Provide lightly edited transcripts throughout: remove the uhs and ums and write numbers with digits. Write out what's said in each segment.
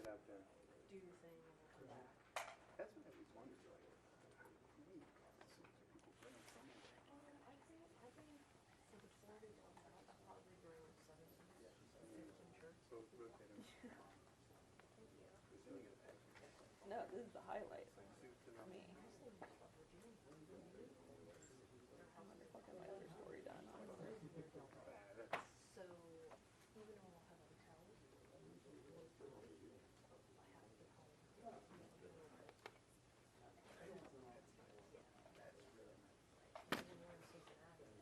get out there. Do your thing and we'll come back. That's what I always wondered, like, so many people bring someone. I think for the 40 one, I'll probably bring 17 church. So rotate them. No, this is the highlight for me. I'm gonna fucking my other story done, honestly. So, even though I'll have a hotel, I have to get home. And then we're in Cincinnati.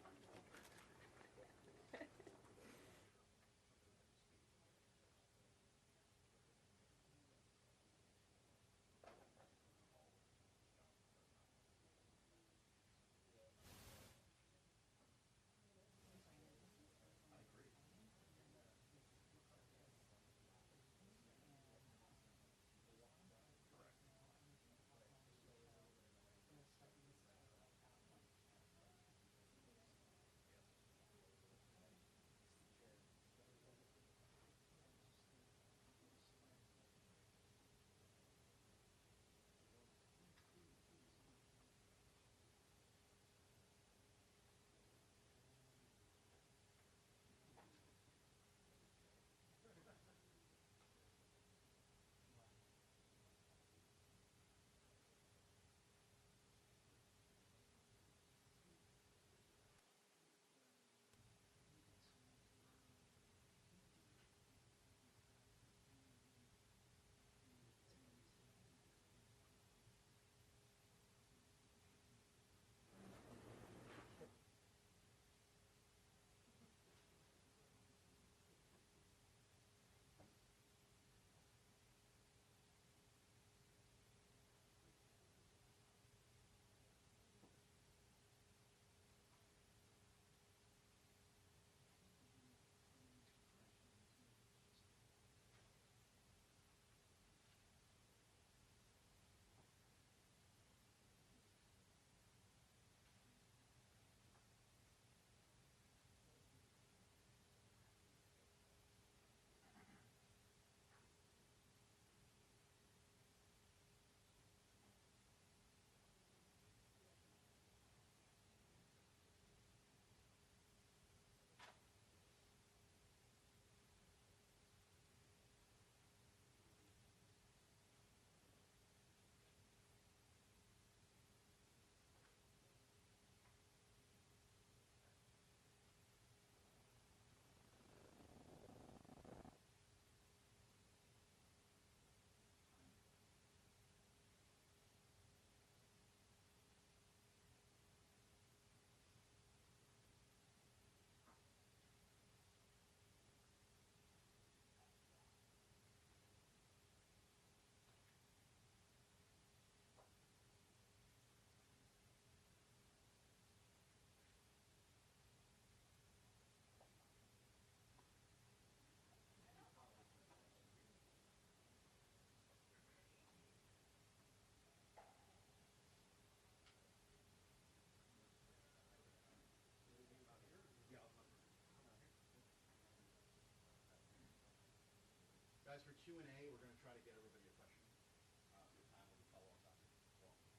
Guys, for Q&A, we're going to try to get everybody a question. The time will be follow up after. Call you in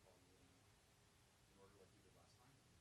order like you did last time.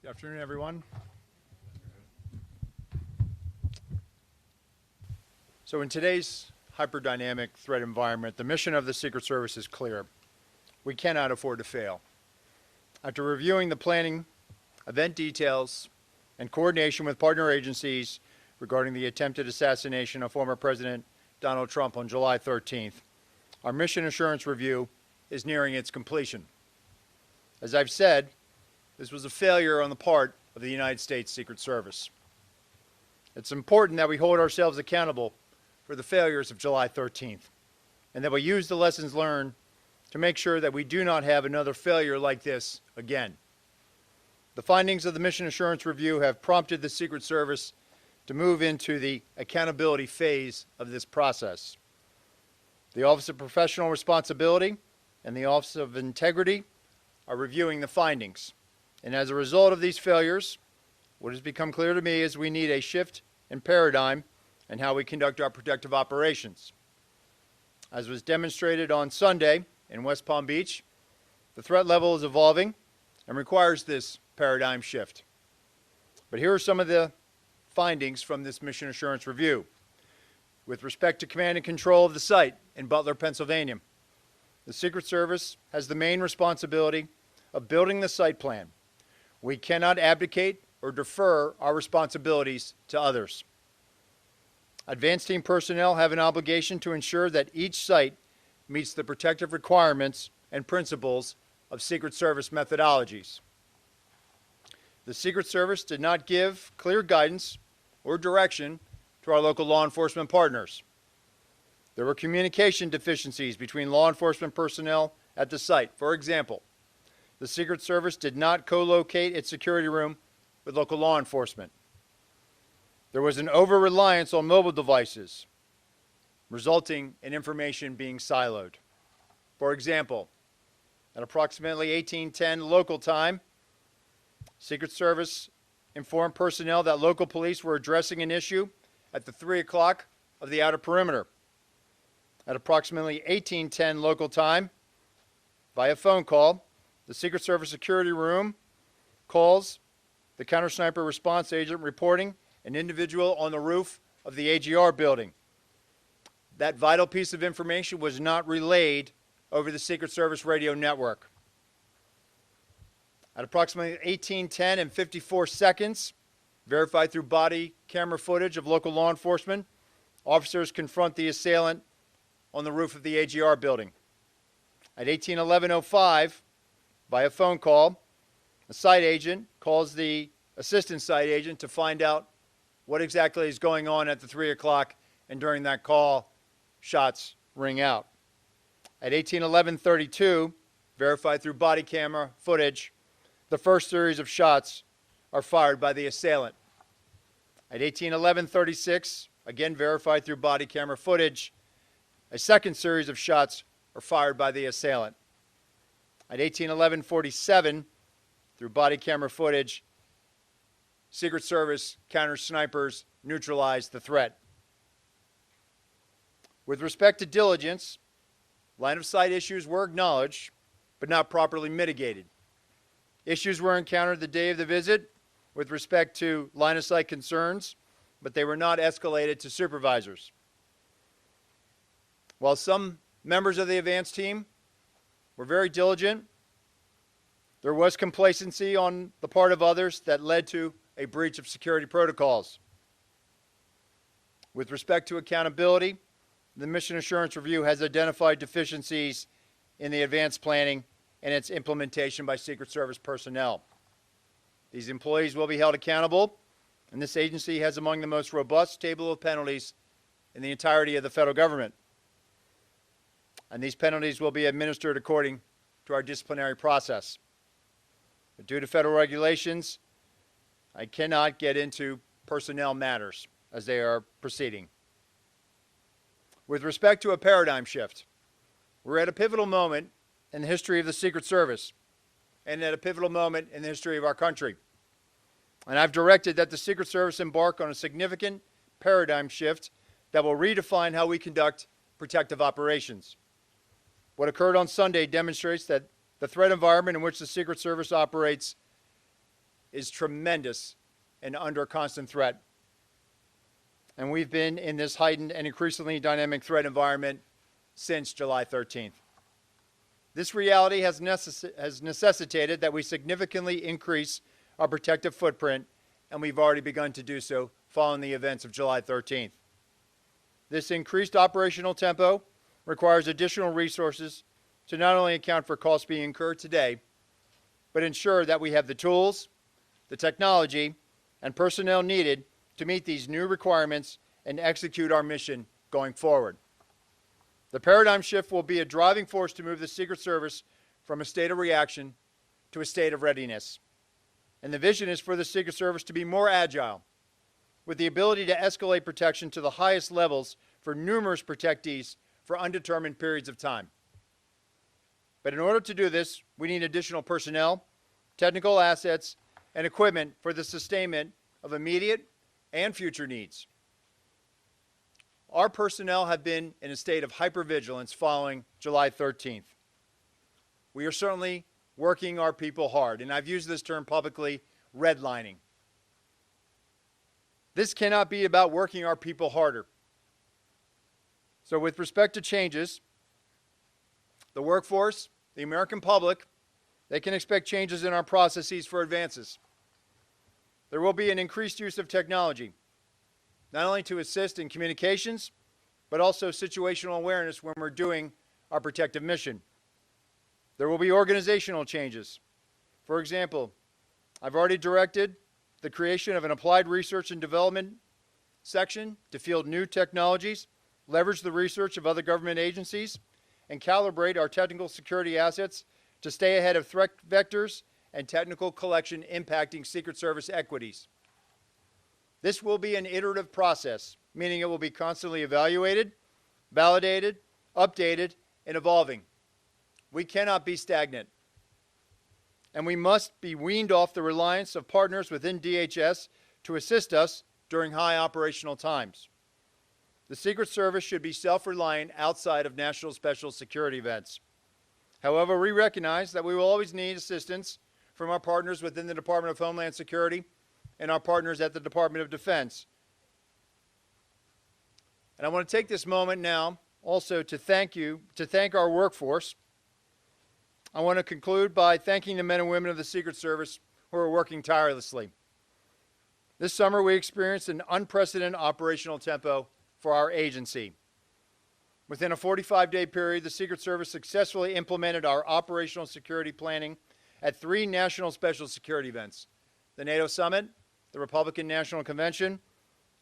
Good afternoon, everyone. So in today's hyperdynamic threat environment, the mission of the Secret Service is clear. We cannot afford to fail. After reviewing the planning, event details, and coordination with partner agencies regarding the attempted assassination of former President Donald Trump on July 13th, our mission assurance review is nearing its completion. As I've said, this was a failure on the part of the United States Secret Service. It's important that we hold ourselves accountable for the failures of July 13th, and that we use the lessons learned to make sure that we do not have another failure like this again. The findings of the Mission Assurance Review have prompted the Secret Service to move into the accountability phase of this process. The Office of Professional Responsibility and the Office of Integrity are reviewing the findings. And as a result of these failures, what has become clear to me is we need a shift in paradigm and how we conduct our protective operations. As was demonstrated on Sunday in West Palm Beach, the threat level is evolving and requires this paradigm shift. But here are some of the findings from this Mission Assurance Review. With respect to command and control of the site in Butler, Pennsylvania, the Secret Service has the main responsibility of building the site plan. We cannot abdicate or defer our responsibilities to others. Advanced team personnel have an obligation to ensure that each site meets the protective requirements and principles of Secret Service methodologies. The Secret Service did not give clear guidance or direction to our local law enforcement partners. There were communication deficiencies between law enforcement personnel at the site. For example, the Secret Service did not co-locate its security room with local law enforcement. There was an over-reliance on mobile devices, resulting in information being siloed. For example, at approximately 18:10 local time, Secret Service informed personnel that local police were addressing an issue at the 3 o'clock of the outer perimeter. At approximately 18:10 local time, via phone call, the Secret Service security room calls the counter-sniper response agent reporting an individual on the roof of the AGR building. That vital piece of information was not relayed over the Secret Service radio network. At approximately 18:10 and 54 seconds, verified through body camera footage of local law enforcement, officers confront the assailant on the roof of the AGR building. At 18:11:05, via phone call, a site agent calls the assistant site agent to find out what exactly is going on at the 3 o'clock, and during that call, shots ring out. At 18:11:32, verified through body camera footage, the first series of shots are fired by the assailant. At 18:11:36, again verified through body camera footage, a second series of shots are fired by the assailant. At 18:11:47, through body camera footage, Secret Service counter-snipers neutralized the threat. With respect to diligence, line-of-sight issues were acknowledged, but not properly mitigated. Issues were encountered the day of the visit with respect to line-of-sight concerns, but they were not escalated to supervisors. While some members of the advance team were very diligent, there was complacency on the part of others that led to a breach of security protocols. With respect to accountability, the Mission Assurance Review has identified deficiencies in the advanced planning and its implementation by Secret Service personnel. These employees will be held accountable, and this agency has among the most robust table of penalties in the entirety of the federal government. And these penalties will be administered according to our disciplinary process. But due to federal regulations, I cannot get into personnel matters as they are proceeding. With respect to a paradigm shift, we're at a pivotal moment in the history of the Secret Service and at a pivotal moment in the history of our country. And I've directed that the Secret Service embark on a significant paradigm shift that will redefine how we conduct protective operations. What occurred on Sunday demonstrates that the threat environment in which the Secret Service operates is tremendous and under constant threat. And we've been in this heightened and increasingly dynamic threat environment since July 13th. This reality has necessitated that we significantly increase our protective footprint, and we've already begun to do so following the events of July 13th. This increased operational tempo requires additional resources to not only account for costs being incurred today, but ensure that we have the tools, the technology, and personnel needed to meet these new requirements and execute our mission going forward. The paradigm shift will be a driving force to move the Secret Service from a state of reaction to a state of readiness. And the vision is for the Secret Service to be more agile, with the ability to escalate protection to the highest levels for numerous protectees for undetermined periods of time. But in order to do this, we need additional personnel, technical assets, and equipment for the sustainment of immediate and future needs. Our personnel have been in a state of hypervigilance following July 13th. We are certainly working our people hard, and I've used this term publicly, redlining. This cannot be about working our people harder. So with respect to changes, the workforce, the American public, they can expect changes in our processes for advances. There will be an increased use of technology, not only to assist in communications, but also situational awareness when we're doing our protective mission. There will be organizational changes. For example, I've already directed the creation of an applied research and development section to field new technologies, leverage the research of other government agencies, and calibrate our technical security assets to stay ahead of threat vectors and technical collection impacting Secret Service equities. This will be an iterative process, meaning it will be constantly evaluated, validated, updated, and evolving. We cannot be stagnant. And we must be weaned off the reliance of partners within DHS to assist us during high operational times. The Secret Service should be self-reliant outside of national special security events. However, we recognize that we will always need assistance from our partners within the Department of Homeland Security and our partners at the Department of Defense. And I want to take this moment now also to thank our workforce. I want to conclude by thanking the men and women of the Secret Service who are working tirelessly. This summer we experienced an unprecedented operational tempo for our agency. Within a 45-day period, the Secret Service successfully implemented our operational security planning at 3 national special security events: the NATO Summit, the Republican National Convention,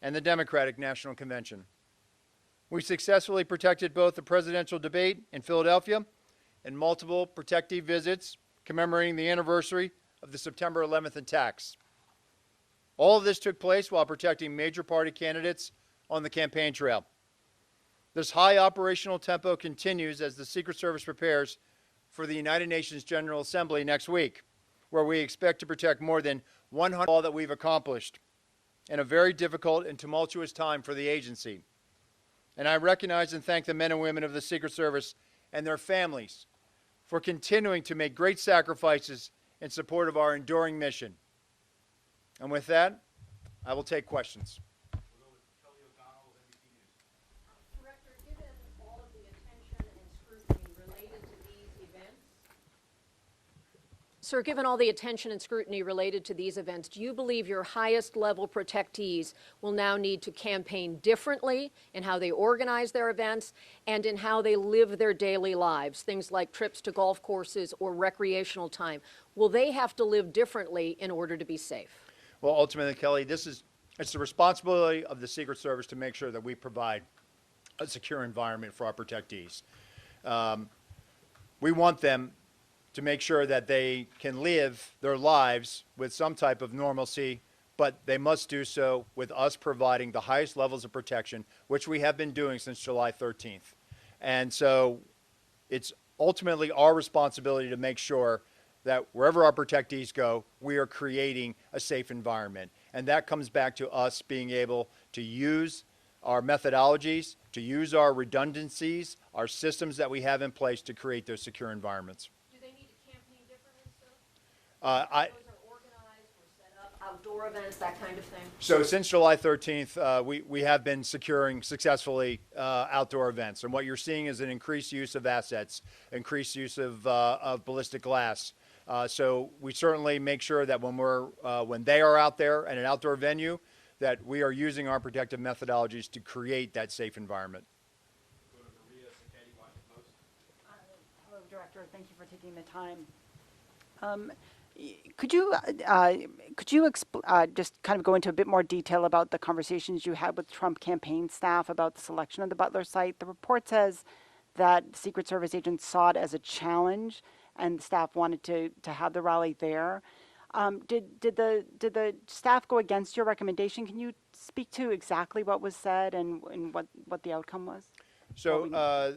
and the Democratic National Convention. We successfully protected both the presidential debate in Philadelphia and multiple protective visits commemorating the anniversary of the September 11th attacks. All of this took place while protecting major party candidates on the campaign trail. This high operational tempo continues as the Secret Service prepares for the United Nations General Assembly next week, where we expect to protect more than 100 all that we've accomplished in a very difficult and tumultuous time for the agency. And I recognize and thank the men and women of the Secret Service and their families for continuing to make great sacrifices in support of our enduring mission. And with that, I will take questions. Director, given all of the attention and scrutiny related to these events, Sir, given all the attention and scrutiny related to these events, do you believe your highest level protectees will now need to campaign differently in how they organize their events and in how they live their daily lives, things like trips to golf courses or recreational time? Will they have to live differently in order to be safe? Well, ultimately, Kelly, it's the responsibility of the Secret Service to make sure that we provide a secure environment for our protectees. We want them to make sure that they can live their lives with some type of normalcy, but they must do so with us providing the highest levels of protection, which we have been doing since July 13th. And so it's ultimately our responsibility to make sure that wherever our protectees go, we are creating a safe environment. And that comes back to us being able to use our methodologies, to use our redundancies, our systems that we have in place to create those secure environments. Do they need to campaign differently, sir? Those are organized or set outdoor events, that kind of thing? So since July 13th, we have been securing successfully outdoor events. And what you're seeing is an increased use of assets, increased use of ballistic glass. So we certainly make sure that when they are out there at an outdoor venue, that we are using our protective methodologies to create that safe environment. Hello, Director. Thank you for taking the time. Could you just kind of go into a bit more detail about the conversations you had with Trump campaign staff about the selection of the Butler site? The report says that Secret Service agents saw it as a challenge, and staff wanted to have the rally there. Did the staff go against your recommendation? Can you speak to exactly what was said and what the outcome was? So,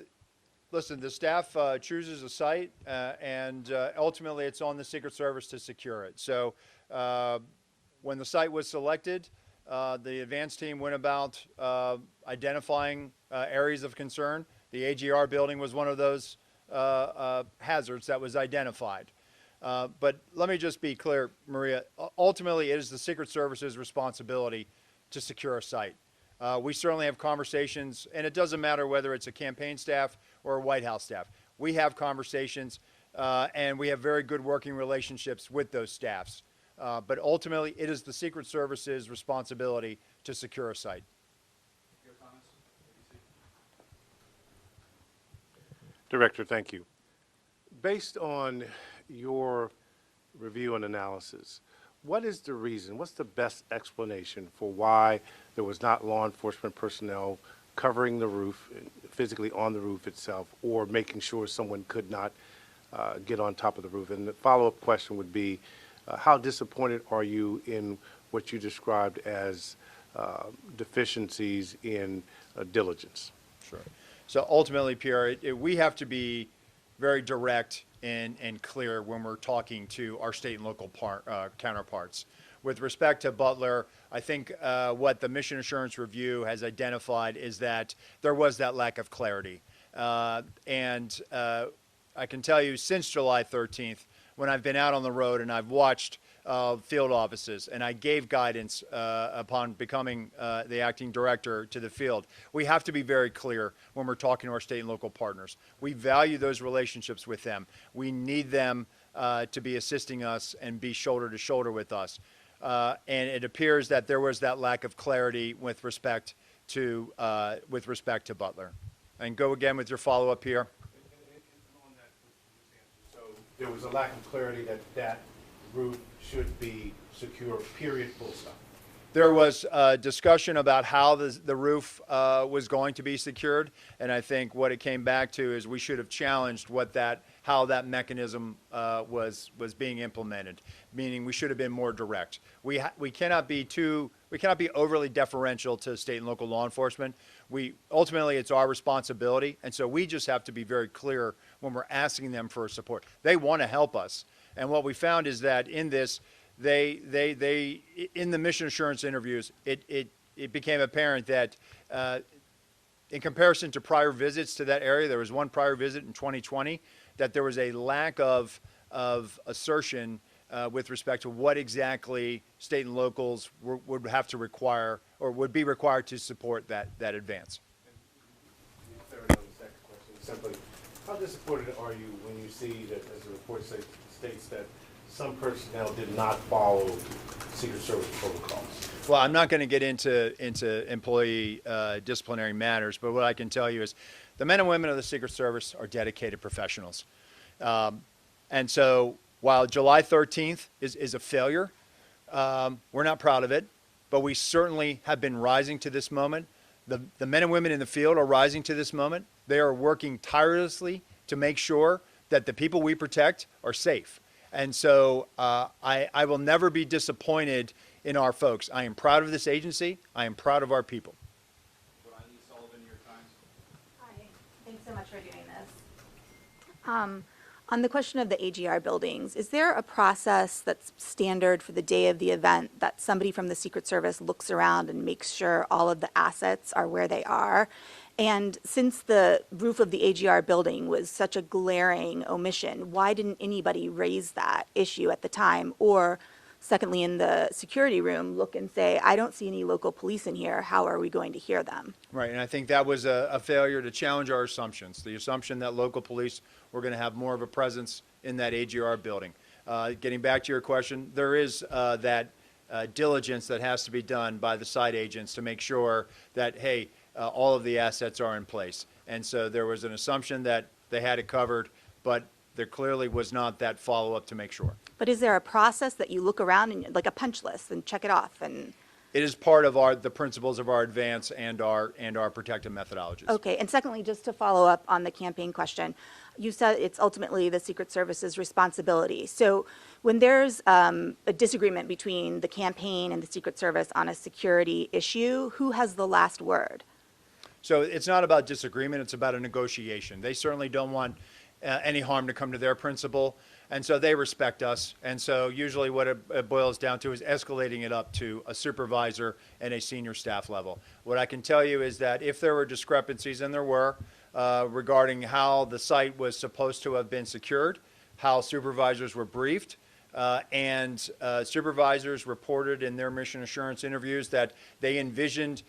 listen, the staff chooses a site, and ultimately it's on the Secret Service to secure it. So when the site was selected, the advance team went about identifying areas of concern. The AGR building was one of those hazards that was identified. But let me just be clear, Maria, ultimately it is the Secret Service's responsibility to secure a site. We certainly have conversations, and it doesn't matter whether it's a campaign staff or a White House staff. We have conversations, and we have very good working relationships with those staffs. But ultimately, it is the Secret Service's responsibility to secure a site. Your comments? ABC? Director, thank you. Based on your review and analysis, what is the reason, what's the best explanation for why there was not law enforcement personnel covering the roof, physically on the roof itself, or making sure someone could not get on top of the roof? And the follow-up question would be, how disappointed are you in what you described as deficiencies in diligence? Sure. So ultimately, Pierre, we have to be very direct and clear when we're talking to our state and local counterparts. With respect to Butler, I think what the Mission Assurance Review has identified is that there was that lack of clarity. And I can tell you since July 13th, when I've been out on the road and I've watched field offices and I gave guidance upon becoming the acting director to the field, we have to be very clear when we're talking to our state and local partners. We value those relationships with them. We need them to be assisting us and be shoulder to shoulder with us. And it appears that there was that lack of clarity with respect to Butler. And go again with your follow-up here. On that, so there was a lack of clarity that that roof should be secure, period, full stop. There was a discussion about how the roof was going to be secured, and I think what it came back to is we should have challenged how that mechanism was being implemented, meaning we should have been more direct. We cannot be overly deferential to state and local law enforcement. Ultimately it's our responsibility, and so we just have to be very clear when we're asking them for support. They want to help us, and what we found is that in this, they in the mission assurance interviews, it became apparent that in comparison to prior visits to that area, there was one prior visit in 2020, that there was a lack of assertion with respect to what exactly state and locals would have to require or would be required to support that advance. Clarity on the second question, simply, how disappointed are you when you see that, as the report states, that some personnel did not follow Secret Service protocols? Well, I'm not going to get into employee disciplinary matters, but what I can tell you is the men and women of the Secret Service are dedicated professionals. And so while July 13th is a failure, we're not proud of it, but we certainly have been rising to this moment. The men and women in the field are rising to this moment. They are working tirelessly to make sure that the people we protect are safe. And so I will never be disappointed in our folks. I am proud of this agency. I am proud of our people. Ronald Sullivan, New York Times. Hi, thanks so much for doing this. On the question of the AGR buildings, is there a process that's standard for the day of the event that somebody from the Secret Service looks around and makes sure all of the assets are where they are? And since the roof of the AGR building was such a glaring omission, why didn't anybody raise that issue at the time? Or secondly, in the security room, look and say, I don't see any local police in here. How are we going to hear them? Right, and I think that was a failure to challenge our assumptions. The assumption that local police were going to have more of a presence in that AGR building. Getting back to your question, there is that diligence that has to be done by the site agents to make sure that, hey, all of the assets are in place. And so there was an assumption that they had it covered, but there clearly was not that follow-up to make sure. But is there a process that you look around and like a punch list and check it off? And It is part of the principles of our advance and our protective methodologies. okay, and secondly, just to follow up on the campaign question, you said it's ultimately the Secret Service's responsibility. So when there's a disagreement between the campaign and the Secret Service on a security issue, who has the last word? So it's not about disagreement, it's about a negotiation. They certainly don't want any harm to come to their principal, and so they respect us. And so usually what it boils down to is escalating it up to a supervisor and a senior staff level. What I can tell you is that if there were discrepancies, and there were, regarding how the site was supposed to have been secured, how supervisors were briefed, and supervisors reported in their mission assurance interviews that they envisioned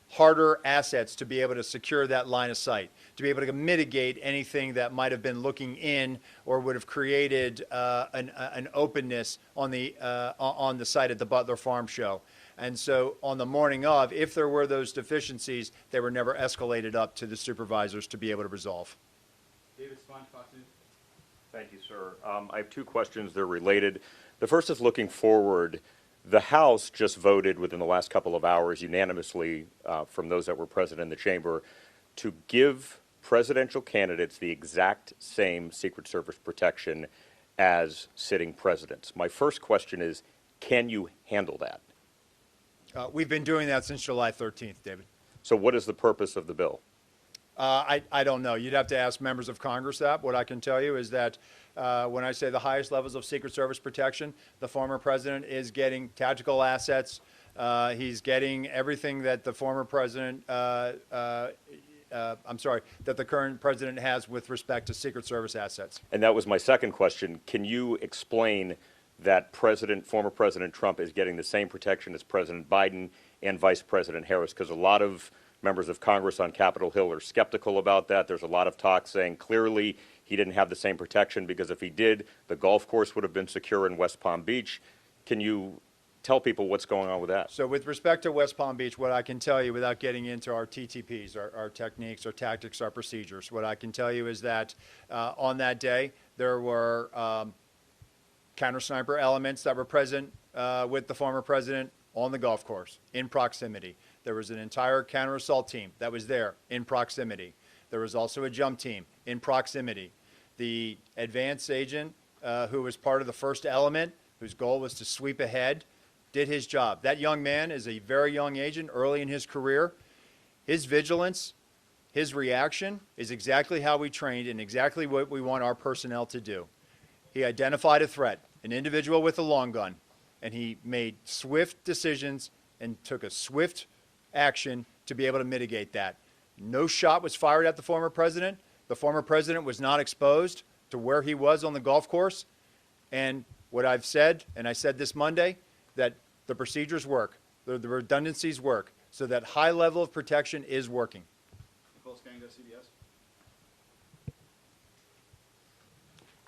harder assets to be able to secure that line of sight, to be able to mitigate anything that might have been looking in or would have created an openness on the site at the Butler Farm Show. And so on the morning of, if there were those deficiencies, they were never escalated up to the supervisors to be able to resolve. David Sponge, Fox News. Thank you, sir. I have two questions. They're related. The first is looking forward. The House just voted within the last couple of hours unanimously from those that were present in the chamber to give presidential candidates the exact same Secret Service protection as sitting presidents. My first question is, can you handle that? We've been doing that since July 13th, David. So what is the purpose of the bill? I don't know. You'd have to ask members of Congress that. What I can tell you is that when I say the highest levels of Secret Service protection, the former president is getting tactical assets. He's getting everything that the former president, that the current president has with respect to Secret Service assets. And that was my second question. Can you explain that former President Trump is getting the same protection as President Biden and Vice President Harris? Because a lot of members of Congress on Capitol Hill are skeptical about that. There's a lot of talk saying clearly he didn't have the same protection because if he did, the golf course would have been secure in West Palm Beach. Can you tell people what's going on with that? So with respect to West Palm Beach, what I can tell you without getting into our TTPs, our techniques, our tactics, our procedures, what I can tell you is that on that day, there were counter-sniper elements that were present with the former president on the golf course in proximity. There was an entire counter-assault team that was there in proximity. There was also a jump team in proximity. The advance agent who was part of the first element, whose goal was to sweep ahead, did his job. That young man is a very young agent, early in his career. His vigilance, his reaction is exactly how we trained and exactly what we want our personnel to do. He identified a threat, an individual with a long gun, and he made swift decisions and took a swift action to be able to mitigate that. No shot was fired at the former president. The former president was not exposed to where he was on the golf course. And what I've said, and I said this Monday, that the procedures work, the redundancies work, so that high level of protection is working. Nicole Skanga, CBS.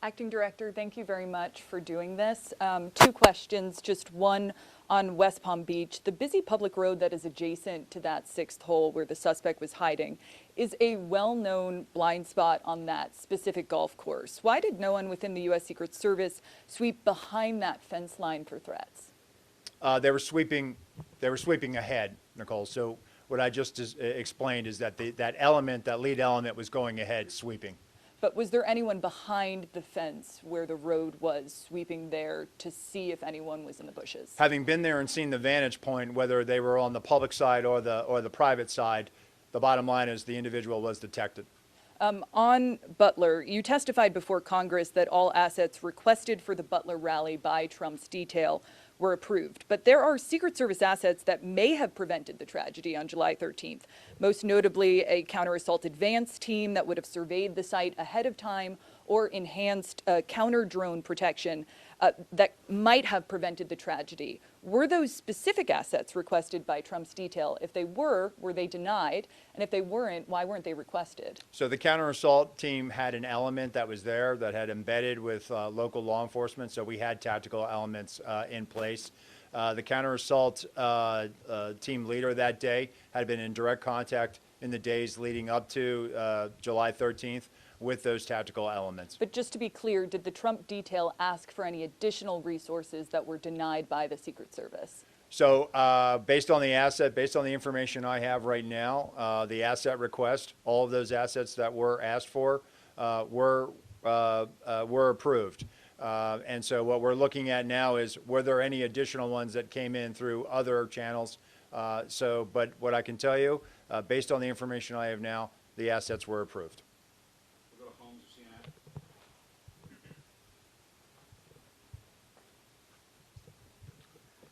Acting Director, thank you very much for doing this. Two questions, just one on West Palm Beach. The busy public road that is adjacent to that sixth hole where the suspect was hiding is a well-known blind spot on that specific golf course. Why did no one within the U.S. Secret Service sweep behind that fence line for threats? They were sweeping ahead, Nicole. So what I just explained is that that lead element was going ahead, sweeping. But was there anyone behind the fence where the road was sweeping there to see if anyone was in the bushes? Having been there and seen the vantage point, whether they were on the public side or the private side, the bottom line is the individual was detected. On Butler, you testified before Congress that all assets requested for the Butler rally by Trump's detail were approved. But there are Secret Service assets that may have prevented the tragedy on July 13th, most notably a counter-assault advance team that would have surveyed the site ahead of time or enhanced counter-drone protection. that might have prevented the tragedy. Were those specific assets requested by Trump's detail? If they were they denied? And if they weren't, why weren't they requested? So the counter-assault team had an element that was there that had embedded with local law enforcement, so we had tactical elements in place. The counter-assault team leader that day had been in direct contact in the days leading up to July 13th with those tactical elements. But just to be clear, did the Trump detail ask for any additional resources that were denied by the Secret Service? So based on the information I have right now, the asset request, all of those assets that were asked for were approved. And so what we're looking at now is, were there any additional ones that came in through other channels? But what I can tell you, based on the information I have now, the assets were approved. We'll go to Holmes or CNN.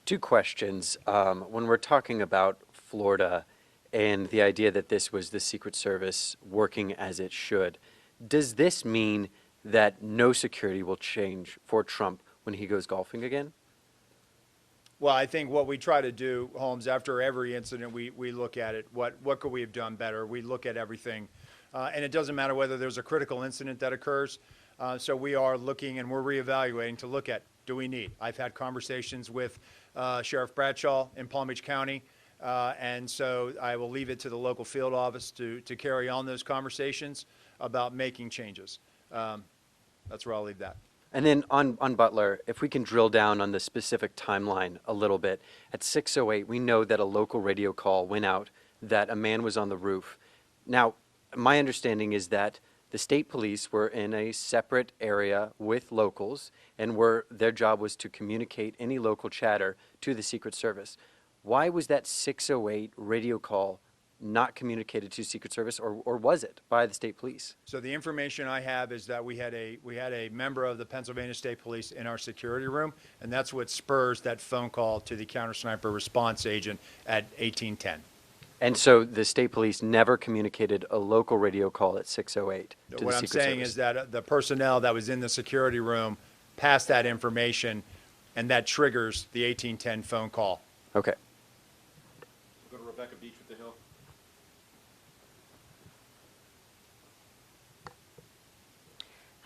Two questions. When we're talking about Florida and the idea that this was the Secret Service working as it should, does this mean that no security will change for Trump when he goes golfing again? Well, I think what we try to do, Holmes, after every incident, we look at it. What could we have done better? We look at everything. And it doesn't matter whether there's a critical incident that occurs. So we are looking and we're reevaluating to look at, do we need? I've had conversations with Sheriff Bradshaw in Palm Beach County. And so I will leave it to the local field office to carry on those conversations about making changes. That's where I'll leave that. And then on Butler, if we can drill down on the specific timeline a little bit. At 6:08, we know that a local radio call went out that a man was on the roof. Now, my understanding is that the state police were in a separate area with locals, and their job was to communicate any local chatter to the Secret Service. Why was that 6:08 radio call not communicated to Secret Service, or was it by the state police? So the information I have is that we had a member of the Pennsylvania State Police in our security room, and that's what spurs that phone call to the counter-sniper response agent at 1810. And so the state police never communicated a local radio call at 6:08 to the Secret Service? What I'm saying is that the personnel that was in the security room passed that information, and that triggers the 1810 phone call. Okay. We'll go to Rebecca Beach with the Hill.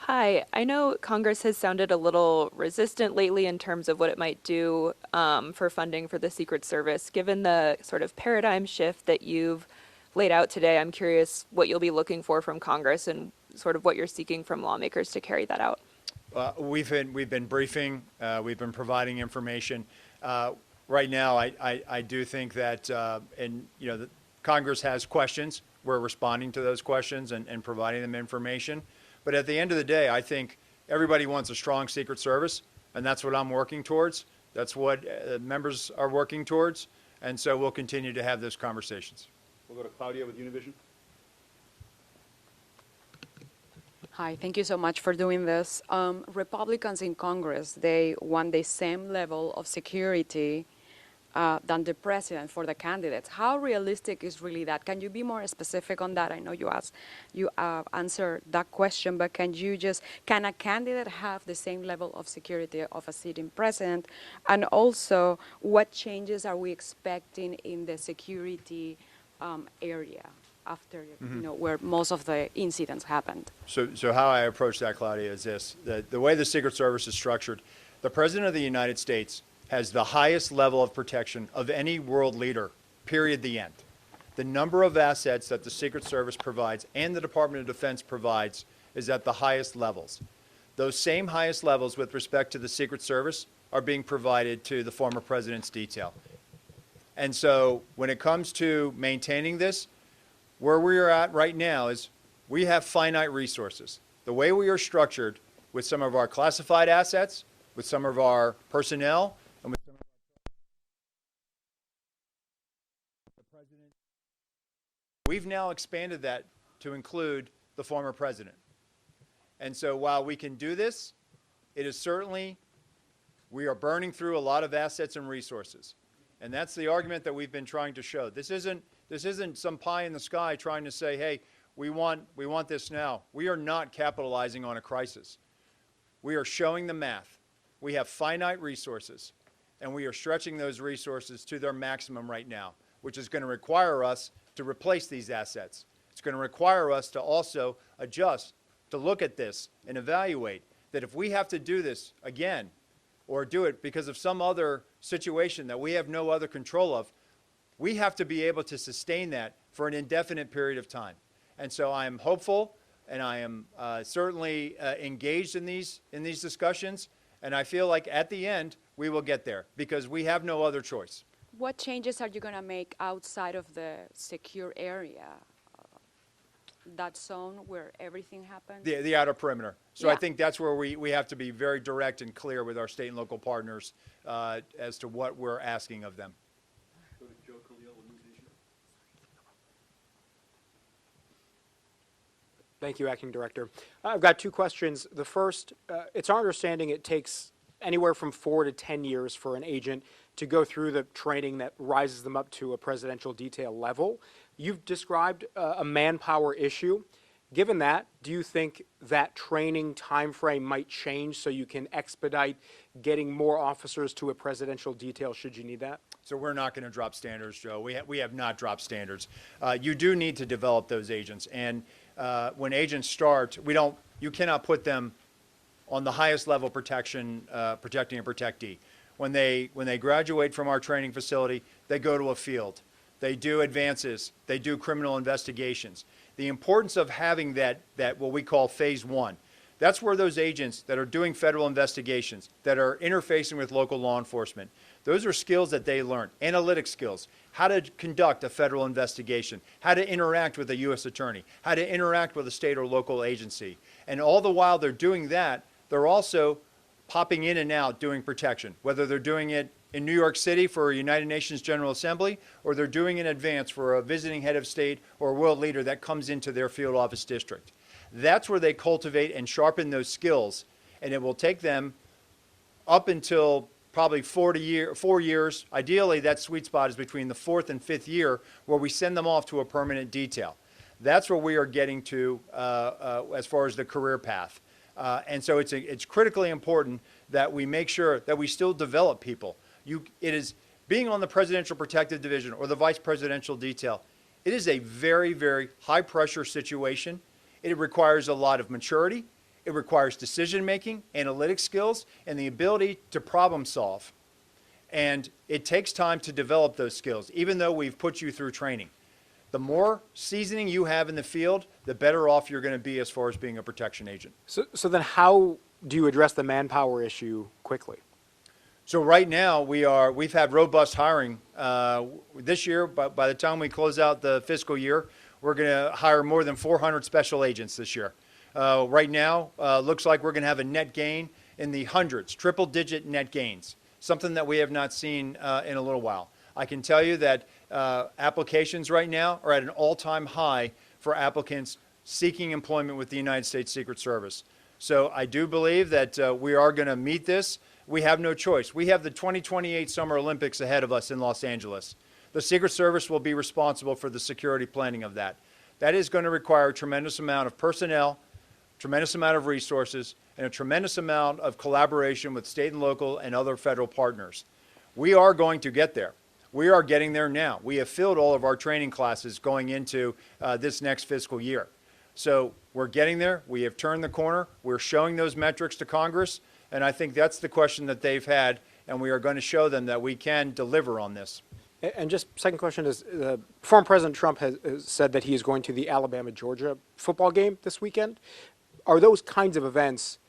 Hi, I know Congress has sounded a little resistant lately in terms of what it might do for funding for the Secret Service. Given the sort of paradigm shift that you've laid out today, I'm curious what you'll be looking for from Congress and sort of what you're seeking from lawmakers to carry that out. We've been briefing, we've been providing information. Right now, I do think that, the Congress has questions. We're responding to those questions and providing them information. But at the end of the day, I think everybody wants a strong Secret Service, and that's what I'm working towards. That's what members are working towards, and so we'll continue to have those conversations. We'll go to Claudia with Univision. Hi, thank you so much for doing this. Republicans in Congress, they want the same level of security than the president for the candidates. How realistic is really that? Can you be more specific on that? I know you answered that question, but can a candidate have the same level of security of a sitting president? And also, what changes are we expecting in the security area after, where most of the incidents happened? So how I approach that, Claudia, is this. The way the Secret Service is structured, the President of the United States has the highest level of protection of any world leader, period, the end. The number of assets that the Secret Service provides and the Department of Defense provides is at the highest levels. Those same highest levels with respect to the Secret Service are being provided to the former president's detail. And so when it comes to maintaining this, where we are at right now is we have finite resources. The way we are structured with some of our classified assets, with some of our personnel, and with some of the president, we've now expanded that to include the former president. And so while we can do this, it is certainly, we are burning through a lot of assets and resources. And that's the argument that we've been trying to show. This isn't some pie in the sky trying to say, hey, we want this now. We are not capitalizing on a crisis. We are showing the math. we have finite resources, and we are stretching those resources to their maximum right now, which is going to require us to replace these assets. It's going to require us to also adjust, to look at this and evaluate that if we have to do this again, or do it because of some other situation that we have no other control of, we have to be able to sustain that for an indefinite period of time. And so I am hopeful, and I am certainly engaged in these discussions, and I feel like at the end we will get there because we have no other choice. What changes are you going to make outside of the secure area? That zone where everything happens? The outer perimeter. So I Yeah. think that's where we have to be very direct and clear with our state and local partners as to what we're asking of them. Go to Joe Khalil with News Asia. Thank you, Acting Director. I've got two questions. The first, it's our understanding it takes anywhere from 4 to 10 years for an agent to go through the training that rises them up to a presidential detail level. You've described a manpower issue. Given that, do you think that training timeframe might change so you can expedite getting more officers to a presidential detail should you need that? So we're not going to drop standards, Joe. We have not dropped standards. You do need to develop those agents, and when agents start, you cannot put them on the highest level protection, protecting a protectee. When they graduate from our training facility, they go to a field. They do advances. They do criminal investigations. The importance of having that what we call phase one, that's where those agents that are doing federal investigations, that are interfacing with local law enforcement, those are skills that they learn, analytic skills, how to conduct a federal investigation, how to interact with a U.S. attorney, how to interact with a state or local agency. And all the while they're doing that, they're also popping in and out doing protection, whether they're doing it in New York City for a United Nations General Assembly, or they're doing in advance for a visiting head of state or a world leader that comes into their field office district. That's where they cultivate and sharpen those skills, and it will take them up until probably 4 years. Ideally, that sweet spot is between the 4th and 5th year where we send them off to a permanent detail. That's where we are getting to as far as the career path. And so it's critically important that we make sure that we still develop people. It is being on the Presidential Protective Division or the Vice Presidential Detail. It is a very, very high pressure situation. It requires a lot of maturity. It requires decision making, analytic skills, and the ability to problem solve. And it takes time to develop those skills, even though we've put you through training. The more seasoning you have in the field, the better off you're going to be as far as being a protection agent. So then how do you address the manpower issue quickly? So right now we've had robust hiring this year. By the time we close out the fiscal year, we're going to hire more than 400 special agents this year. Right now, looks like we're going to have a net gain in the hundreds, triple-digit net gains, something that we have not seen in a little while. I can tell you that applications right now are at an all-time high for applicants seeking employment with the United States Secret Service. So I do believe that we are going to meet this. We have no choice. We have the 2028 Summer Olympics ahead of us in Los Angeles. The Secret Service will be responsible for the security planning of that. That is going to require a tremendous amount of personnel, tremendous amount of resources, and a tremendous amount of collaboration with state and local and other federal partners. We are going to get there. We are getting there now. We have filled all of our training classes going into this next fiscal year. So we're getting there. We have turned the corner. We're showing those metrics to Congress, and I think that's the question that they've had, and we are going to show them that we can deliver on this. And just second question is, former President Trump has said that he is going to the Alabama-Georgia football game this weekend. Are those kinds of events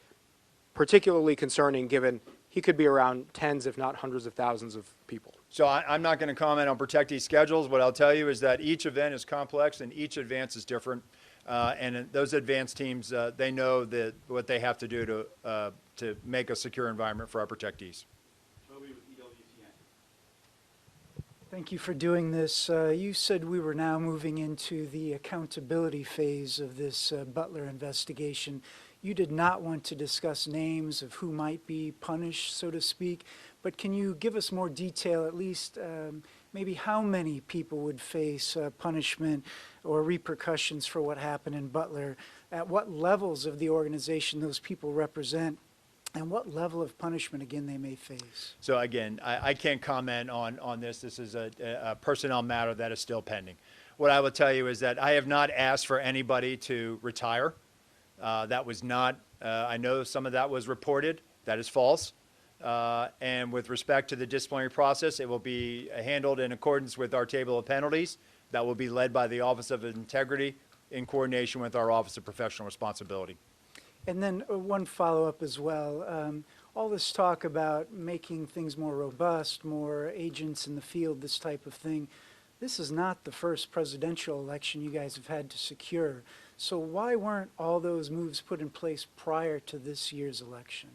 particularly concerning given he could be around tens, if not hundreds of thousands of people? So I'm not going to comment on protectee schedules. What I'll tell you is that each event is complex and each advance is different. And those advance teams, they know what they have to do to make a secure environment for our protectees. Thank you for doing this. You said we were now moving into the accountability phase of this Butler investigation. You did not want to discuss names of who might be punished, so to speak, but can you give us more detail, at least maybe how many people would face punishment or repercussions for what happened in Butler, at what levels of the organization those people represent, and what level of punishment, again, they may face. So again, I can't comment on this. This is a personnel matter that is still pending. What I will tell you is that I have not asked for anybody to retire. That was not, I know some of that was reported. That is false. And with respect to the disciplinary process, it will be handled in accordance with our table of penalties. That will be led by the Office of Integrity in coordination with our Office of Professional Responsibility. And then one follow-up as well. All this talk about making things more robust, more agents in the field, this type of thing. This is not the first presidential election you guys have had to secure. So why weren't all those moves put in place prior to this year's election?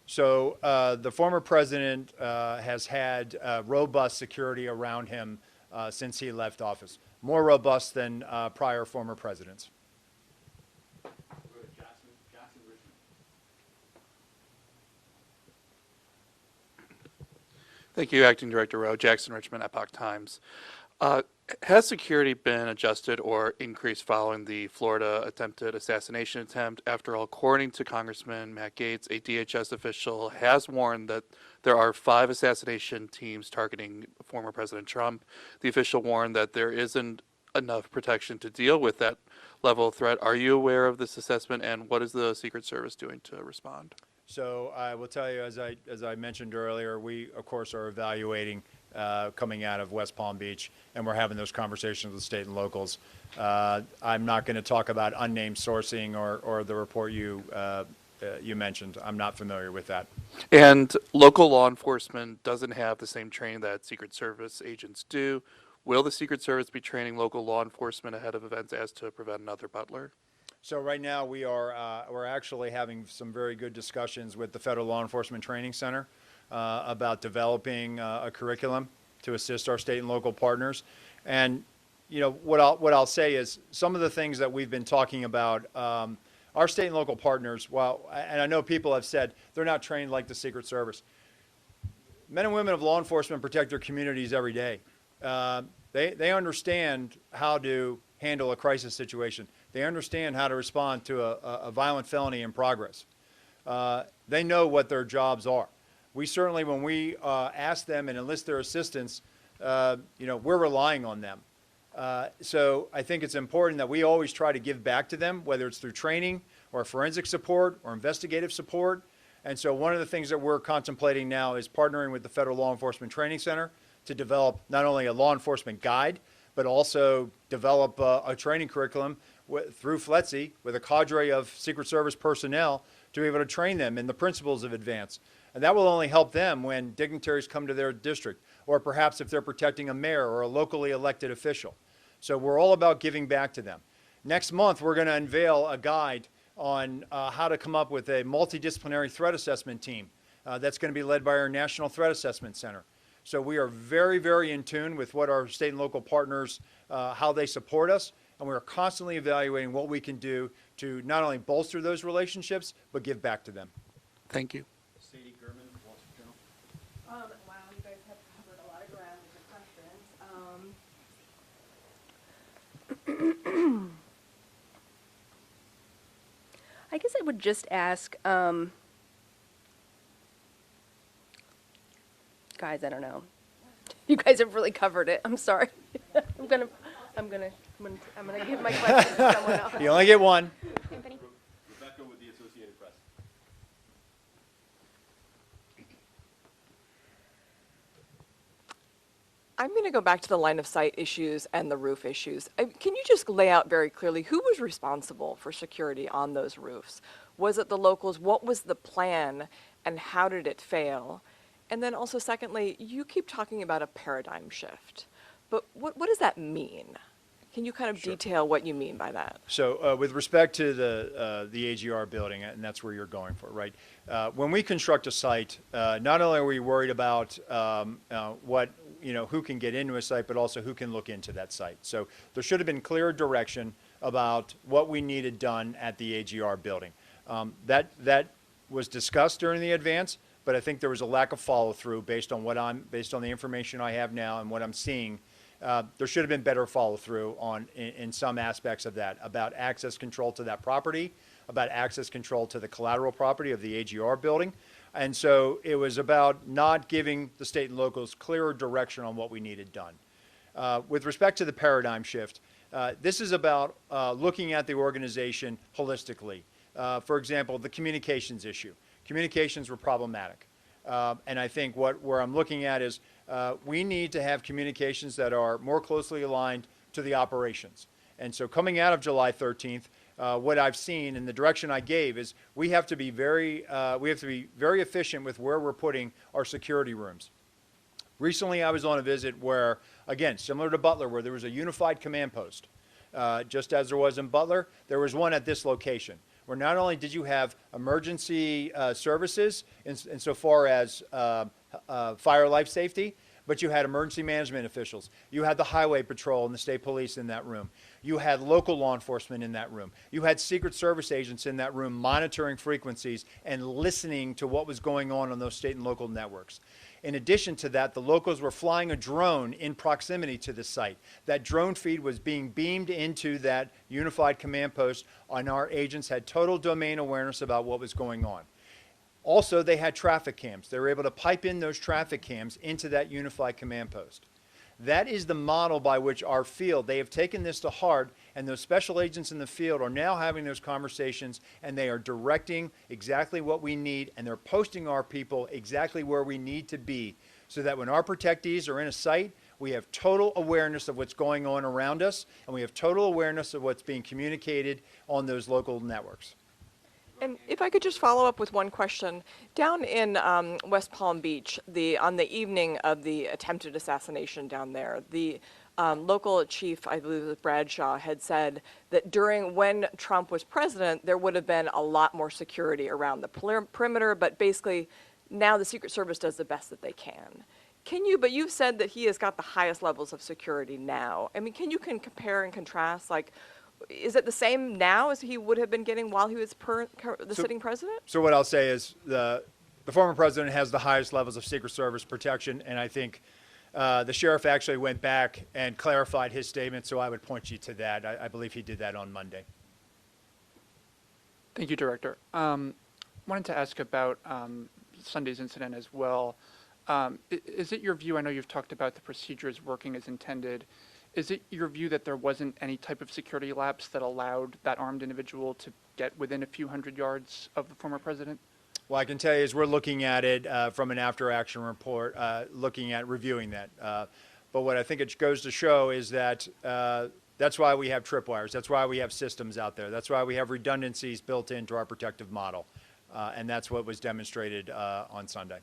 So the former president has had robust security around him since he left office, more robust than prior former presidents. Thank you, Acting Director Rowe. Jackson Richmond, Epoch Times. Has security been adjusted or increased following the Florida attempted assassination attempt? After all, according to Congressman Matt Gaetz, a DHS official has warned that there are 5 assassination teams targeting former President Trump. The official warned that there isn't enough protection to deal with that level of threat. Are you aware of this assessment, and what is the Secret Service doing to respond? So I will tell you, as I mentioned earlier, we, of course, are evaluating coming out of West Palm Beach, and we're having those conversations with state and locals. I'm not going to talk about unnamed sourcing or the report you mentioned. I'm not familiar with that. And local law enforcement doesn't have the same training that Secret Service agents do. Will the Secret Service be training local law enforcement ahead of events as to prevent another Butler? So right now we're actually having some very good discussions with the Federal Law Enforcement Training Center about developing a curriculum to assist our state and local partners. And you know what I'll say is some of the things that we've been talking about. Our state and local partners, and I know people have said they're not trained like the Secret Service. Men and women of law enforcement protect their communities every day. They understand how to handle a crisis situation. They understand how to respond to a violent felony in progress. They know what their jobs are. We certainly, when we ask them and enlist their assistance, we're relying on them. So I think it's important that we always try to give back to them, whether it's through training or forensic support or investigative support. And so one of the things that we're contemplating now is partnering with the Federal Law Enforcement Training Center to develop not only a law enforcement guide, but also develop a training curriculum through FLETC with a cadre of Secret Service personnel to be able to train them in the principles of advance. And that will only help them when dignitaries come to their district, or perhaps if they're protecting a mayor or a locally elected official. So we're all about giving back to them. Next month, we're going to unveil a guide on how to come up with a multidisciplinary threat assessment team that's going to be led by our National Threat Assessment Center. So we are very, very in tune with what our state and local partners, how they support us, and we are constantly evaluating what we can do to not only bolster those relationships, but give back to them. Thank you. Sadie Gurman, Wall Street Journal. Wow, you guys have covered a lot of ground with your questions. I guess I would just ask, guys, I don't know. You guys have really covered it. I'm sorry. I'm gonna give my question to someone else. You only get one. Rebecca with the Associated Press. I'm going to go back to the line of sight issues and the roof issues. Can you just lay out very clearly who was responsible for security on those roofs? Was it the locals? What was the plan and how did it fail? And then also secondly, you keep talking about a paradigm shift, but what does that mean? Can you kind of detail what you mean by that? So with respect to the AGR building, and that's where you're going for, right? When we construct a site, not only are we worried about who can get into a site, but also who can look into that site. So there should have been clear direction about what we needed done at the AGR building. That was discussed during the advance, but I think there was a lack of follow through based on the information I have now and what I'm seeing. There should have been better follow through in some aspects of that, about access control to that property, about access control to the collateral property of the AGR building. And so it was about not giving the state and locals clearer direction on what we needed done. With respect to the paradigm shift, this is about looking at the organization holistically. For example, the communications issue. Communications were problematic. And I think where I'm looking at is we need to have communications that are more closely aligned to the operations. And so coming out of July 13th, what I've seen and the direction I gave is we have to be very efficient with where we're putting our security rooms. Recently, I was on a visit where, again, similar to Butler, where there was a unified command post. Just as there was in Butler, there was one at this location, where not only did you have emergency services insofar as fire life safety, but you had emergency management officials. You had the highway patrol and the state police in that room. You had local law enforcement in that room. You had Secret Service agents in that room monitoring frequencies and listening to what was going on those state and local networks. In addition to that, the locals were flying a drone in proximity to the site. That drone feed was being beamed into that unified command post, and our agents had total domain awareness about what was going on. Also, they had traffic cams. They were able to pipe in those traffic cams into that unified command post. That is the model by which our field, they have taken this to heart, and those special agents in the field are now having those conversations, and they are directing exactly what we need, and they're posting our people exactly where we need to be, so that when our protectees are in a site, we have total awareness of what's going on around us, and we have total awareness of what's being communicated on those local networks. And if I could just follow up with one question. Down in West Palm Beach, on the evening of the attempted assassination down there, the local chief, I believe it was Bradshaw, had said that when Trump was president, there would have been a lot more security around the perimeter, but basically now the Secret Service does the best that they can. But you've said that he has got the highest levels of security now. I mean, can you compare and contrast, like, is it the same now as he would have been getting while he was sitting president? So what I'll say is the former president has the highest levels of Secret Service protection, and I think the sheriff actually went back and clarified his statement, so I would point you to that. I believe he did that on Monday. Thank you, Director. Wanted to ask about Sunday's incident as well. Is it your view, I know you've talked about the procedures working as intended, is it your view that there wasn't any type of security lapse that allowed that armed individual to get within a few hundred yards of the former president? Well, I can tell you is we're looking at it from an after-action report, looking at reviewing that. But what I think it goes to show is that that's why we have tripwires. That's why we have systems out there. That's why we have redundancies built into our protective model. And that's what was demonstrated on Sunday.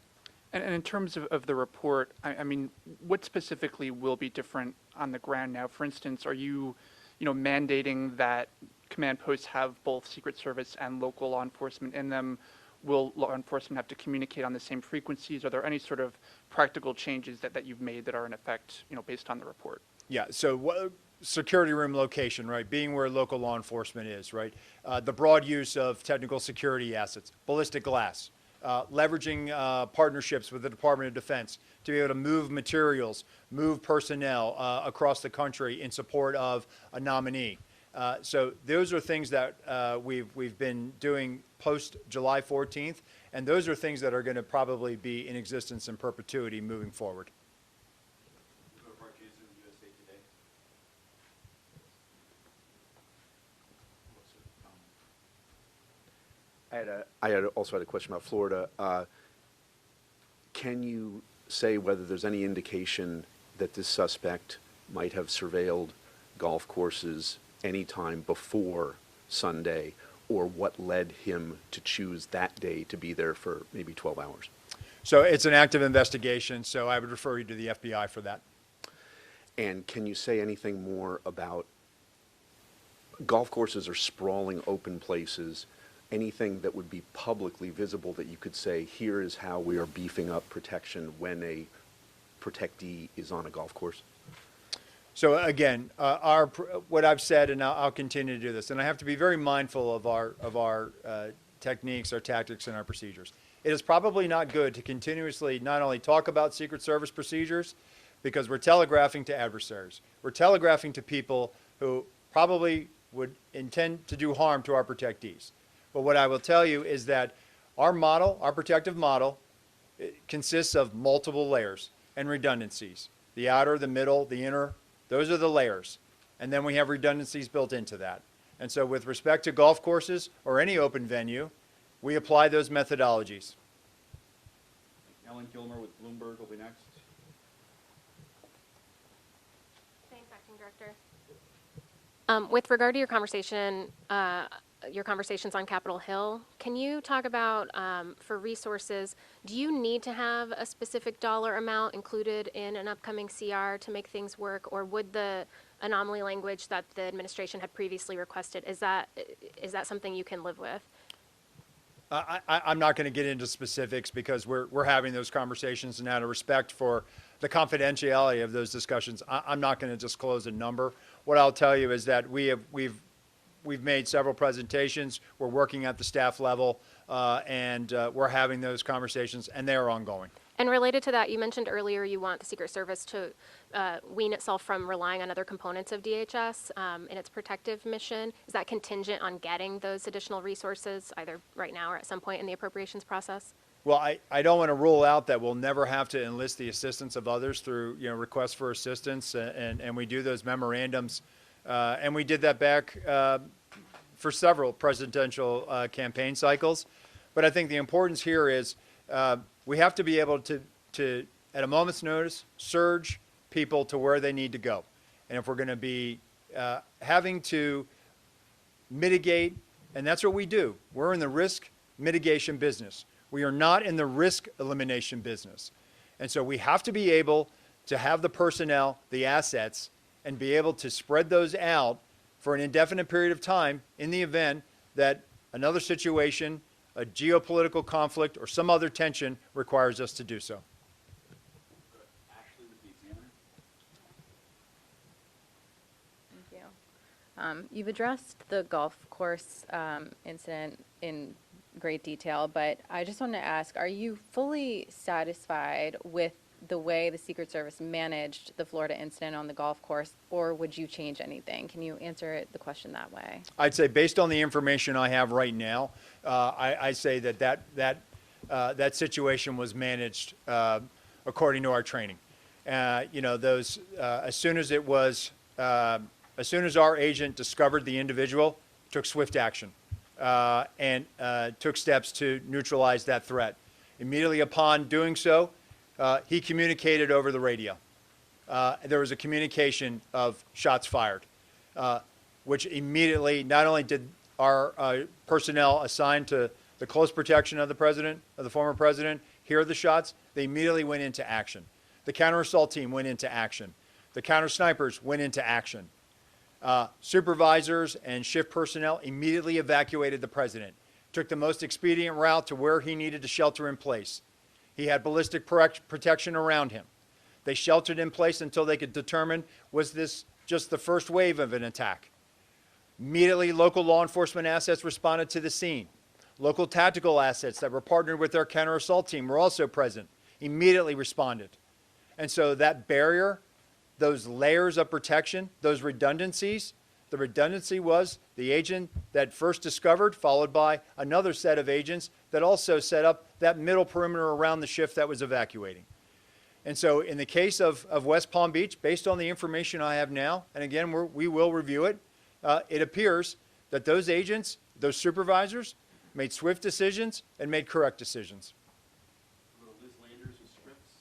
And in terms of the report, I mean, what specifically will be different on the ground now? For instance, are you mandating that command posts have both Secret Service and local law enforcement in them? Will law enforcement have to communicate on the same frequencies? Are there any sort of practical changes that you've made that are in effect, based on the report? Yeah, so security room location, right, being where local law enforcement is, right? The broad use of technical security assets, ballistic glass, leveraging partnerships with the Department of Defense to be able to move materials, move personnel across the country in support of a nominee. So those are things that we've been doing post July 14th, and those are things that are going to probably be in existence in perpetuity moving forward. I also had a question about Florida. Can you say whether there's any indication that this suspect might have surveilled golf courses any time before Sunday, or what led him to choose that day to be there for maybe 12 hours? So it's an active investigation, so I would refer you to the FBI for that. And can you say anything more about golf courses or sprawling open places? Anything that would be publicly visible that you could say, here is how we are beefing up protection when a protectee is on a golf course? So again, what I've said, and I'll continue to do this, and I have to be very mindful of our techniques, our tactics, and our procedures. It is probably not good to continuously not only talk about Secret Service procedures, because we're telegraphing to adversaries. We're telegraphing to people who probably would intend to do harm to our protectees. But what I will tell you is that our model, our protective model, consists of multiple layers and redundancies. The outer, the middle, the inner, those are the layers. And then we have redundancies built into that. And so with respect to golf courses or any open venue, we apply those methodologies. Ellen Gilmer with Bloomberg will be next. Thanks, Acting Director. With regard to your conversations on Capitol Hill, can you talk about, for resources, do you need to have a specific dollar amount included in an upcoming CR to make things work, or would the anomaly language that the administration had previously requested, is that something you can live with? I'm not going to get into specifics because we're having those conversations, and out of respect for the confidentiality of those discussions, I'm not going to disclose a number. What I'll tell you is that we've made several presentations. We're working at the staff level, and we're having those conversations, and they are ongoing. And related to that, you mentioned earlier you want the Secret Service to wean itself from relying on other components of DHS in its protective mission. Is that contingent on getting those additional resources, either right now or at some point in the appropriations process? Well, I don't want to rule out that we'll never have to enlist the assistance of others through requests for assistance, and we do those memorandums, and we did that back for several presidential campaign cycles. But I think the importance here is we have to be able to, at a moment's notice, surge people to where they need to go. And if we're going to be having to mitigate, and that's what we do. We're in the risk mitigation business. We are not in the risk elimination business. And so we have to be able to have the personnel, the assets, and be able to spread those out for an indefinite period of time in the event that another situation, a geopolitical conflict, or some other tension requires us to do so. Ashley with the Examiner. Thank you. You've addressed the golf course incident in great detail, but I just want to ask, are you fully satisfied with the way the Secret Service managed the Florida incident on the golf course, or would you change anything? Can you answer the question that way? I'd say based on the information I have right now, I say that situation was managed according to our training. As soon as our agent discovered the individual, took swift action and took steps to neutralize that threat. Immediately upon doing so, he communicated over the radio. There was a communication of shots fired, which immediately, not only did our personnel assigned to the close protection of the president, of the former president, hear the shots, they immediately went into action. The counter-assault team went into action. The counter-snipers went into action. Supervisors and shift personnel immediately evacuated the president, took the most expedient route to where he needed to shelter in place. He had ballistic protection around him. They sheltered in place until they could determine, was this just the first wave of an attack? Immediately, local law enforcement assets responded to the scene. Local tactical assets that were partnered with our counter-assault team were also present, immediately responded. And so that barrier, those layers of protection, those redundancies, the redundancy was the agent that first discovered, followed by another set of agents that also set up that middle perimeter around the shift that was evacuating. And so in the case of West Palm Beach, based on the information I have now, and again, we will review it, it appears that those agents, those supervisors, made swift decisions and made correct decisions. We'll go to Liz Landers with Scripps.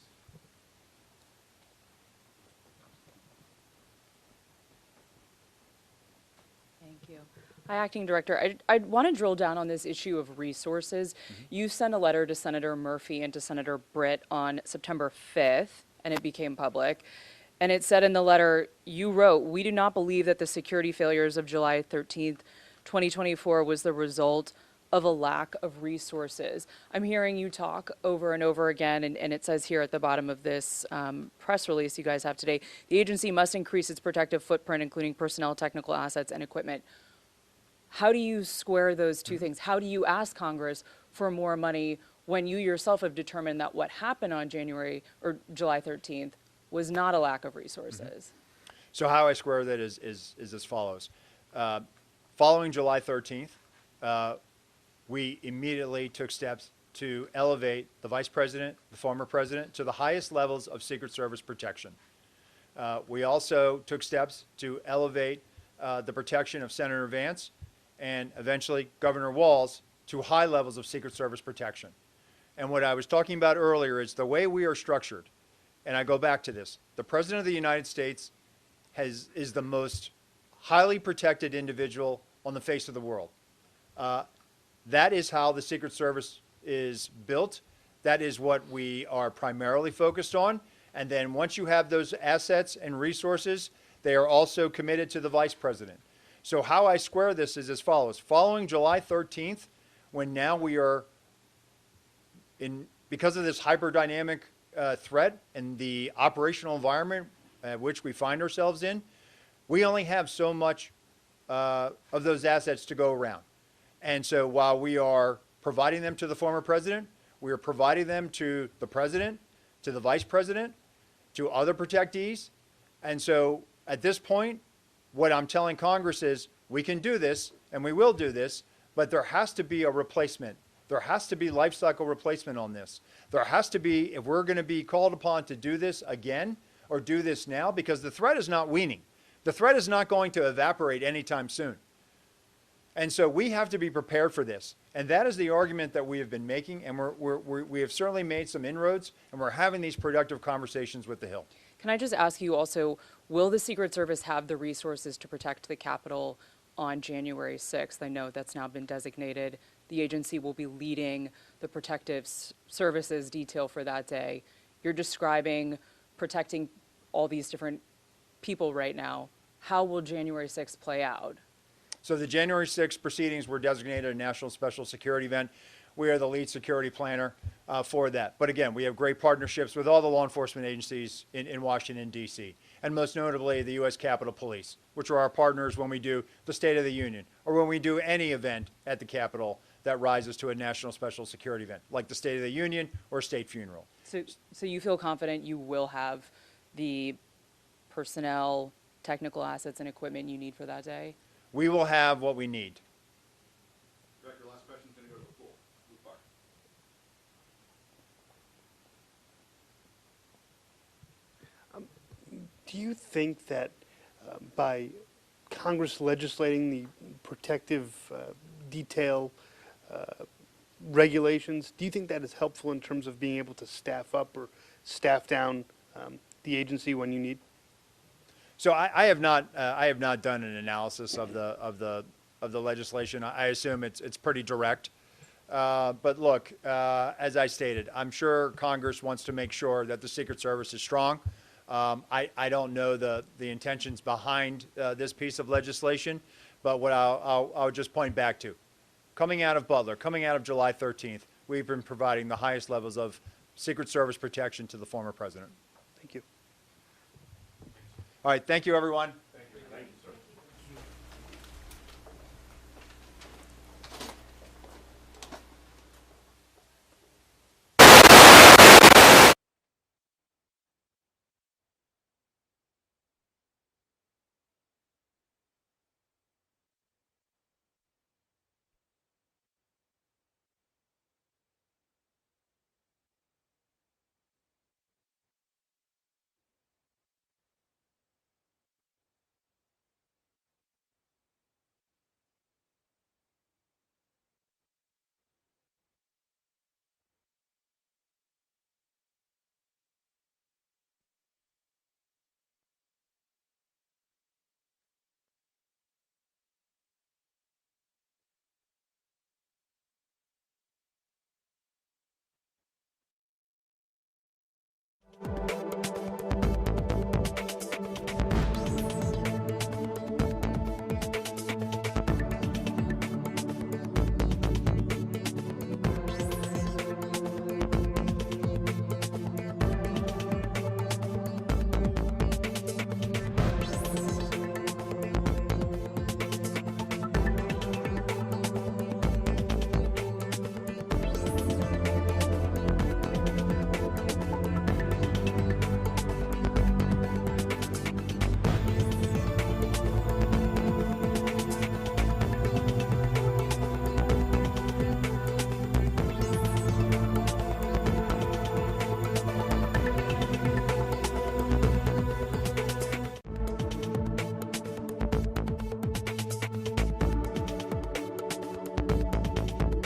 Thank you. Hi, Acting Director. I want to drill down on this issue of resources. You sent a letter to Senator Murphy and to Senator Britt on September 5th, and it became public. And it said in the letter, you wrote, "We do not believe that the security failures of July 13th, 2024 was the result of a lack of resources." I'm hearing you talk over and over again, and it says here at the bottom of this press release you guys have today, the agency must increase its protective footprint, including personnel, technical assets, and equipment. How do you square those two things? How do you ask Congress for more money when you yourself have determined that what happened on July 13th was not a lack of resources? So how I square that is as follows. Following July 13th, we immediately took steps to elevate the vice president, the former president, to the highest levels of Secret Service protection. We also took steps to elevate the protection of Senator Vance and eventually Governor Walz to high levels of Secret Service protection. And what I was talking about earlier is the way we are structured, and I go back to this, the President of the United States is the most highly protected individual on the face of the world. That is how the Secret Service is built. That is what we are primarily focused on. And then once you have those assets and resources, they are also committed to the vice president. So how I square this is as follows. Following July 13th, when now we are because of this hyperdynamic threat and the operational environment which we find ourselves in, we only have so much of those assets to go around. And so while we are providing them to the former president, we are providing them to the president, to the vice president, to other protectees. And so at this point, what I'm telling Congress is we can do this and we will do this, but there has to be a replacement. There has to be life cycle replacement on this. There has to be, if we're going to be called upon to do this again or do this now, because the threat is not waning. The threat is not going to evaporate anytime soon. And so we have to be prepared for this. And that is the argument that we have been making, and we have certainly made some inroads, and we're having these productive conversations with the Hill. Can I just ask you also, will the Secret Service have the resources to protect the Capitol on January 6th? I know that's now been designated. The agency will be leading the protective services detail for that day. You're describing protecting all these different people right now. How will January 6th play out? So the January 6th proceedings were designated a national special security event. We are the lead security planner for that. But again, we have great partnerships with all the law enforcement agencies in Washington, D.C., and most notably the U.S. Capitol Police, which are our partners when we do the State of the Union or when we do any event at the Capitol that rises to a national special security event, like the State of the Union or state funeral. So you feel confident you will have the personnel, technical assets, and equipment you need for that day? We will have what we need. Director, last question is going to go to the pool. Do you think that by Congress legislating the protective detail regulations, do you think that is helpful in terms of being able to staff up or staff down the agency when you need? So I have not done an analysis of the legislation. I assume it's pretty direct. But look, as I stated, I'm sure Congress wants to make sure that the Secret Service is strong. I don't know the intentions behind this piece of legislation, but what I'll just point back to, coming out of Butler, coming out of July 13th, we've been providing the highest levels of Secret Service protection to the former president. Thank you. All right, thank you, everyone.